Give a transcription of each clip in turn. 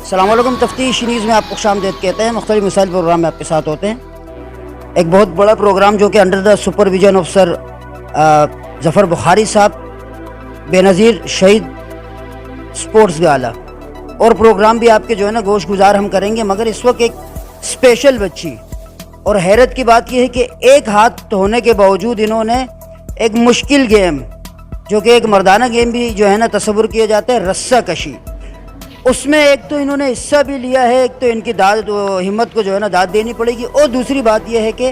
السلام علیکم. تفتیش نیوز میں آپ کو خوش آمدید کہتے ہیں. مختلف مسائل پروگرام میں آپ کے ساتھ ہوتے ہیں. ایک بہت بڑا پروگرام جو کہ انڈر دا سپرویژن آف سر ظفر بخاری صاحب بے نظیر شہید سپورٹس گالا، اور پروگرام بھی آپ کے جو ہے نا گوش گزار ہم کریں گے. مگر اس وقت ایک اسپیشل بچی، اور حیرت کی بات یہ ہے کہ ایک ہاتھ ہونے کے باوجود انہوں نے ایک مشکل گیم جو کہ ایک مردانہ گیم بھی جو ہے نا تصور کیا جاتا ہے، رسہ کشی، اس میں ایک تو انہوں نے حصہ بھی لیا ہے. ایک تو ان کی داد ہمت کو جو ہے نا داد دینی پڑے گی. اور دوسری بات یہ ہے کہ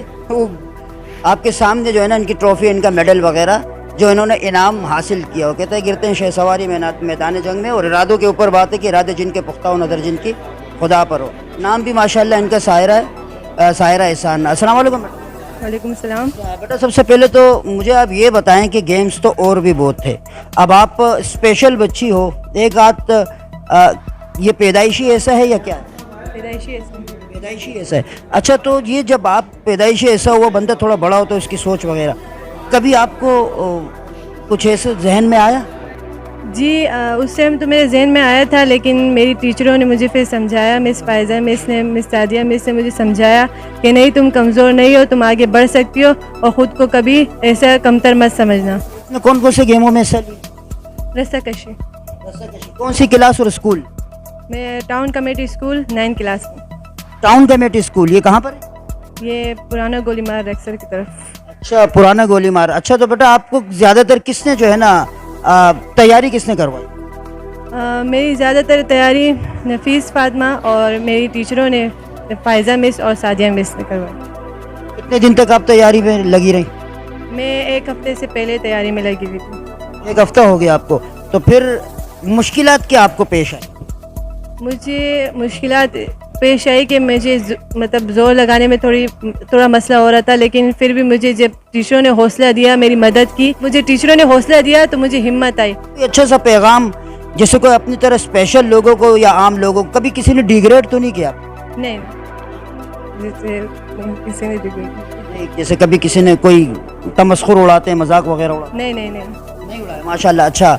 آپ کے سامنے جو ہے نا ان کی ٹرافی، ان کا میڈل وغیرہ جو انہوں نے انعام حاصل کیا، وہ کہتے ہیں گرتے ہیں شہ سواری میدان جنگ میں، اور ارادوں کے اوپر بات ہے کہ ارادے جن کے پختہ ہو نظر جن کی خدا پر ہو. نام بھی ماشاءاللہ ان کا سائرہ ہے، سائرہ احسان. السلام علیکم. وعلیکم السلام. بیٹا سب سے پہلے تو مجھے آپ یہ بتائیں کہ گیمز تو اور بھی بہت تھے، اب آپ اسپیشل بچی ہو، ایک آدھ یہ پیدائشی ایسا ہے یا کیا؟ پیدائشی ایسا ہے. اچھا، تو یہ جب آپ پیدائشی ایسا ہوا، بندہ تھوڑا بڑا ہو تو اس کی سوچ وغیرہ، کبھی آپ کو کچھ ایسے ذہن میں آیا؟ جی اس ٹائم تو میرے ذہن میں آیا تھا، لیکن میری ٹیچروں نے مجھے پھر سمجھایا، مس فائزہ مس نے، مس سعدیہ مس نے مجھے سمجھایا کہ نہیں، تم کمزور نہیں ہو، تم آگے بڑھ سکتی ہو، اور خود کو کبھی ایسا کمتر مت سمجھنا. کون کون سے گیموں میں حصہ لی؟ رسہ کشی. کون سی کلاس اور اسکول؟ میں ٹاؤن کمیٹی اسکول 9 کلاس میں. ٹاؤن کمیٹی اسکول یہ کہاں پر ہے؟ یہ پرانا گولی مار ریکسر کی طرف. اچھا، پرانا گولی مار. اچھا، تو بیٹا آپ کو زیادہ تر کس نے جو ہے نا تیاری کس نے کروائی؟ میری زیادہ تر تیاری نفیس فاطمہ اور میری ٹیچروں نے، فائزہ مس اور سعدیہ مس نے کروائی. کتنے دن تک آپ تیاری میں لگی رہی؟ میں 1 ہفتے سے پہلے تیاری میں لگی ہوئی تھی. 1 ہفتہ ہو گیا آپ کو. تو پھر مشکلات کیا آپ کو پیش آئی؟ مجھے مشکلات پیش آئی کہ مجھے مطلب زور لگانے میں تھوڑا مسئلہ ہو رہا تھا، لیکن پھر بھی مجھے جب ٹیچروں نے حوصلہ دیا، میری مدد کی، مجھے ٹیچروں نے حوصلہ دیا تو مجھے ہمت آئی. اچھا سا پیغام جیسے کوئی اپنی طرح اسپیشل لوگوں کو یا عام لوگوں کو کبھی کسی نے ڈیگریڈ تو نہیں کیا؟ نہیں، کسی نے ڈیگریڈ، جیسے کبھی کسی نے کوئی تمسخر اڑاتے ہیں، مذاق وغیرہ اڑاتے نہیں اڑایا ماشاءاللہ. اچھا،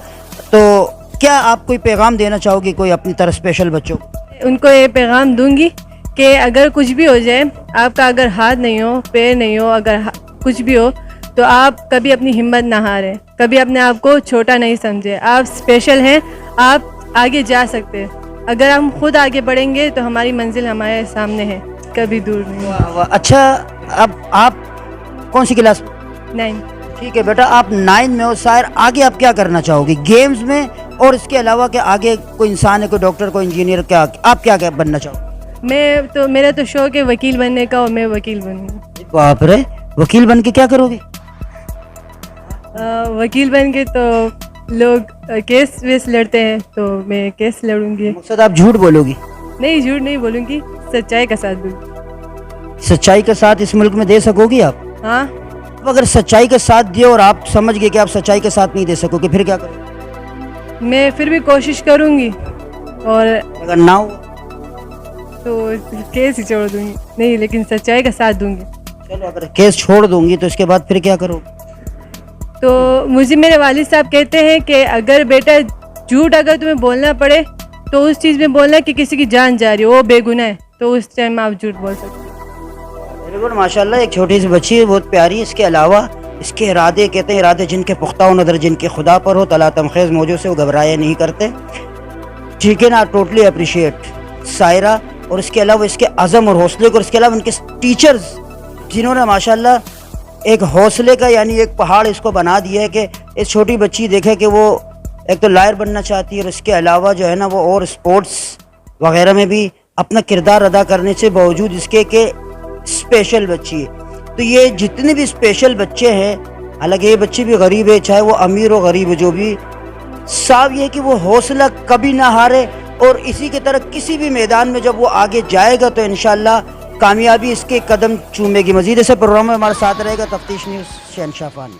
تو کیا آپ کوئی پیغام دینا چاہو گی کوئی اپنی طرح اسپیشل بچوں کو؟ ان کو یہ پیغام دوں گی کہ اگر کچھ بھی ہو جائے، آپ کا اگر ہاتھ نہیں ہو، پیر نہیں ہو، اگر کچھ بھی ہو تو آپ کبھی اپنی ہمت نہ ہاریں، کبھی اپنے آپ کو چھوٹا نہیں سمجھیں. آپ اسپیشل ہیں، آپ آگے جا سکتے ہیں. اگر ہم خود آگے بڑھیں گے تو ہماری منزل ہمارے سامنے ہے، کبھی دور نہیں. اچھا، اب آپ کون سی کلاس؟ 9. ٹھیک ہے بیٹا، آپ 9 میں ہو. شاعر آگے آپ کیا کرنا چاہو گی گیمز میں، اور اس کے علاوہ کہ آگے کوئی انسان ہے، کوئی ڈاکٹر، کوئی انجینئر، کیا آپ کیا بننا چاہو گی؟ میرا تو شوق ہے وکیل بننے کا، اور میں وکیل بنوں گی. باپ رے، وکیل بن کے کیا کرو گی؟ وکیل بن کے تو لوگ کیس ویس لڑتے ہیں، تو میں کیس لڑوں گی. مقصد آپ جھوٹ بولو گی؟ نہیں، جھوٹ نہیں بولوں گی، سچائی کا ساتھ دوں گی. سچائی کا ساتھ اس ملک میں دے سکو گی آپ؟ ہاں. اگر سچائی کا ساتھ دیے اور آپ سمجھ گئے کہ آپ سچائی کا ساتھ نہیں دے سکو گے، پھر کیا کرو؟ میں پھر بھی کوشش کروں گی، اور اگر نہ ہو تو کیس ہی چھوڑ دوں گی. نہیں، لیکن سچائی کا ساتھ دوں گی. چلو، اگر کیس چھوڑ دوں گی تو اس کے بعد پھر کیا کرو؟ تو مجھے میرے والد صاحب کہتے ہیں کہ اگر بیٹا جھوٹ اگر تمہیں بولنا پڑے تو اس چیز میں بولنا کہ کسی کی جان جا رہی ہے، وہ بے گناہ ہے، تو اس ٹائم آپ جھوٹ بول سکتے ہیں. ویری گڈ، ماشاءاللہ. ایک چھوٹی سی بچی ہے، بہت پیاری. اس کے علاوہ اس کے ارادے، کہتے ہیں ارادے جن کے پختہ ہو نظر جن کے خدا پر ہو، طلا تمخیز موجوں سے وہ گھبرایا نہیں کرتے. ٹھیک ہے نا، ٹوٹلی اپریشیٹ سائرہ، اور اس کے علاوہ اس کے عزم اور حوصلے کو، اور اس کے علاوہ ان کے ٹیچرز جنہوں نے ماشاءاللہ ایک حوصلے کا یعنی ایک پہاڑ اس کو بنا دیا ہے کہ اس چھوٹی بچی دیکھے کہ وہ ایک تو لائر بننا چاہتی ہے، اور اس کے علاوہ جو ہے نا وہ اور اسپورٹس وغیرہ میں بھی اپنا کردار ادا کرنے سے باوجود اس کے کہ اسپیشل بچی ہے. تو یہ جتنے بھی اسپیشل بچے ہیں، حالانکہ یہ بچے بھی غریب ہے، چاہے وہ امیر ہو غریب ہو، جو بھی صاحب یہ کہ وہ حوصلہ کبھی نہ ہارے، اور اسی کی طرح کسی بھی میدان میں جب وہ آگے جائے گا تو انشاءاللہ کامیابی اس کے قدم چومے گی. مزید ایسے پروگرام میں ہمارے ساتھ رہے گا. تفتیش نیوز، شہنشاہ فانی.